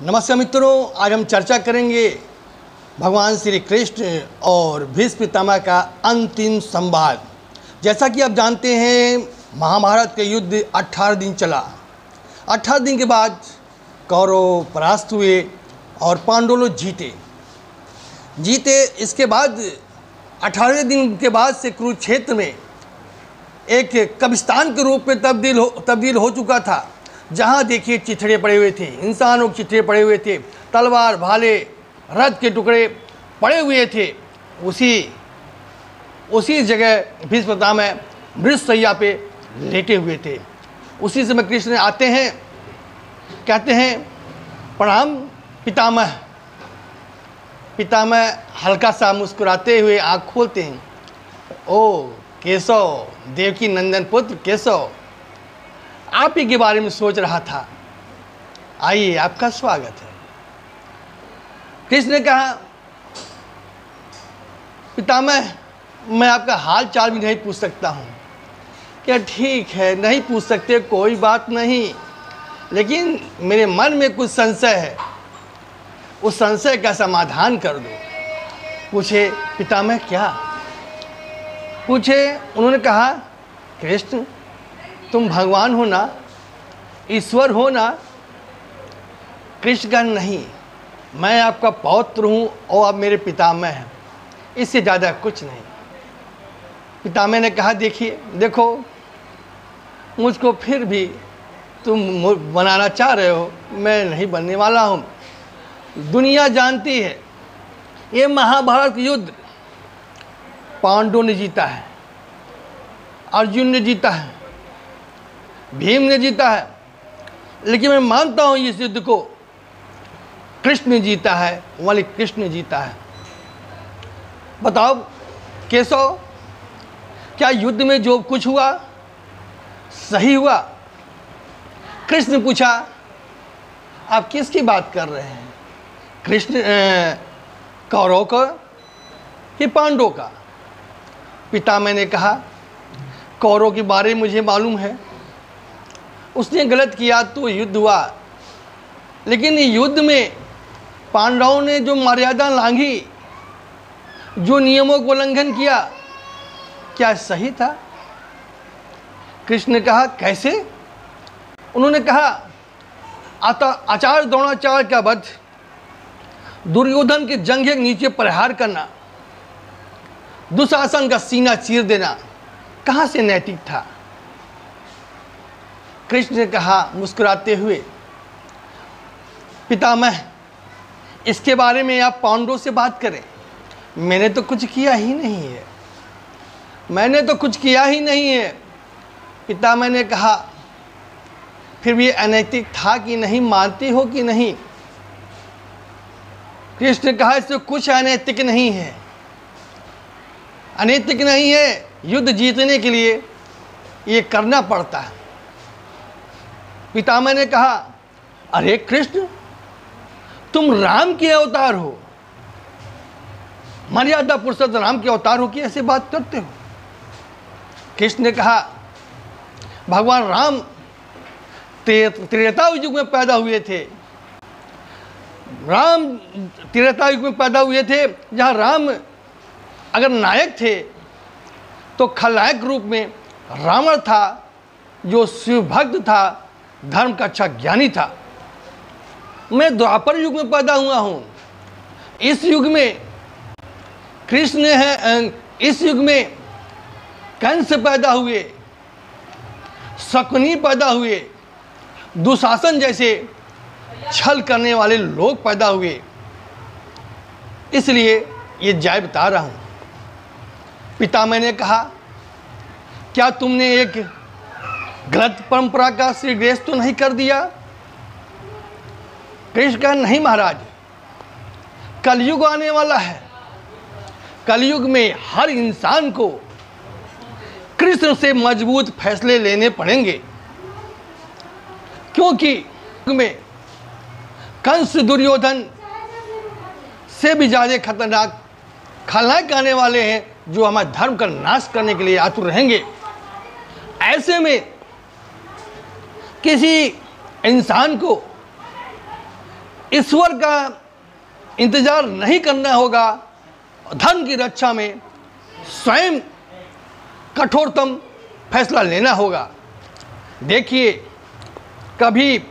नमस्कार मित्रों, आज हम चर्चा करेंगे भगवान श्री कृष्ण और भीष्म पितामह का अंतिम संवाद। जैसा कि आप जानते हैं, महाभारत के युद्ध 18 दिन चला। 18 दिन के बाद कौरव परास्त हुए और पांडव लोग जीते। इसके बाद 18 दिन के बाद से कुरुक्षेत्र में एक कब्रिस्तान के रूप में तब्दील हो चुका था। जहाँ देखिए चिथड़े पड़े हुए थे, इंसानों के चिथड़े पड़े हुए थे, तलवार भाले रथ के टुकड़े पड़े हुए थे। उसी जगह भीष्म पितामह मृतशैया पे लेटे हुए थे। उसी समय कृष्ण आते हैं, कहते हैं प्रणाम पितामह। पितामह हल्का सा मुस्कुराते हुए आँख खोलते हैं। ओ केशव, देवकी नंदन पुत्र केशव, आप ही के बारे में सोच रहा था, आइए आपका स्वागत है। कृष्ण ने कहा, पितामह मैं आपका हाल चाल भी नहीं पूछ सकता हूँ। क्या ठीक है, नहीं पूछ सकते, कोई बात नहीं, लेकिन मेरे मन में कुछ संशय है, उस संशय का समाधान कर दो। पूछे पितामह क्या? पूछे। उन्होंने कहा, कृष्ण तुम भगवान हो ना, ईश्वर हो ना? कृष्ण का नहीं, मैं आपका पौत्र हूँ और आप मेरे पितामह हैं, इससे ज़्यादा कुछ नहीं। पितामह ने कहा, देखो मुझको फिर भी तुम बनाना चाह रहे हो, मैं नहीं बनने वाला हूँ। दुनिया जानती है ये महाभारत युद्ध पांडवों ने जीता है, अर्जुन ने जीता है, भीम ने जीता है, लेकिन मैं मानता हूँ इस युद्ध को कृष्ण ने जीता है, वाली कृष्ण ने जीता है। बताओ केशव, क्या युद्ध में जो कुछ हुआ सही हुआ? कृष्ण ने पूछा, आप किसकी बात कर रहे हैं? कृष्ण कौरव का कि पांडवों का? पितामह ने कहा, कौरव के बारे में मुझे मालूम है, उसने गलत किया तो युद्ध हुआ, लेकिन युद्ध में पांडवों ने जो मर्यादा लांघी, जो नियमों को उल्लंघन किया, क्या सही था? कृष्ण ने कहा, कैसे? उन्होंने कहा, आचार्य द्रोणाचार्य का वध, दुर्योधन के जंघे के नीचे प्रहार करना, दुशासन का सीना चीर देना कहाँ से नैतिक था? कृष्ण ने कहा मुस्कुराते हुए, पितामह इसके बारे में आप पांडवों से बात करें, मैंने तो कुछ किया ही नहीं है। पितामह ने कहा, फिर भी अनैतिक था कि नहीं, मानते हो कि नहीं? कृष्ण ने कहा, इससे कुछ अनैतिक नहीं है, अनैतिक नहीं है। युद्ध जीतने के लिए ये करना पड़ता है। पितामह ने कहा, अरे कृष्ण तुम राम के अवतार हो, मर्यादा पुरुषोत्तम राम के अवतार हो कि ऐसे बात करते हो? कृष्ण ने कहा, भगवान राम त्रेता युग में पैदा हुए थे। राम त्रेता युग में पैदा हुए थे, जहाँ राम अगर नायक थे तो खलनायक रूप में रावण था, जो शिव भक्त था, धर्म का अच्छा ज्ञानी था। मैं द्वापर युग में पैदा हुआ हूँ। इस युग में कृष्ण है, इस युग में कंस पैदा हुए, शकुनी पैदा हुए, दुशासन जैसे छल करने वाले लोग पैदा हुए, इसलिए ये जाय बता रहा हूँ। पितामह ने कहा, क्या तुमने एक गलत परंपरा का श्रीगेश तो नहीं कर दिया? कृष्ण का नहीं महाराज, कलयुग आने वाला है। कलयुग में हर इंसान को कृष्ण से मजबूत फैसले लेने पड़ेंगे, क्योंकि में कंस दुर्योधन से भी ज़्यादा खतरनाक खलनायक आने वाले हैं, जो हमारे धर्म का नाश करने के लिए आतुर रहेंगे। ऐसे में किसी इंसान को ईश्वर का इंतजार नहीं करना होगा, धर्म की रक्षा में स्वयं कठोरतम फैसला लेना होगा। देखिए, कभी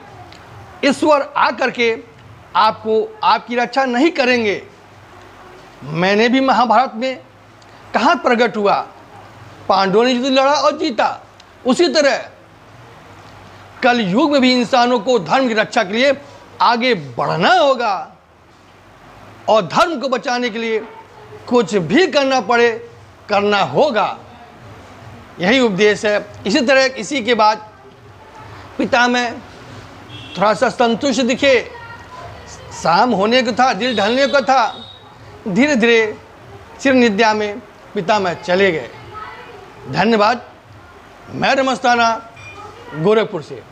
ईश्वर आकर के आपको आपकी रक्षा नहीं करेंगे। मैंने भी महाभारत में कहाँ प्रकट हुआ, पांडवों ने युद्ध लड़ा और जीता। उसी तरह कल युग में भी इंसानों को धर्म की रक्षा के लिए आगे बढ़ना होगा और धर्म को बचाने के लिए कुछ भी करना पड़े करना होगा। यही उपदेश है। इसी तरह इसी के बाद पिता में थोड़ा सा संतुष्ट दिखे, शाम होने को था, दिल ढलने को था, धीरे धीरे चिर निद्रा में पिता में चले गए। धन्यवाद। मैं रमस्ताना, गोरखपुर से।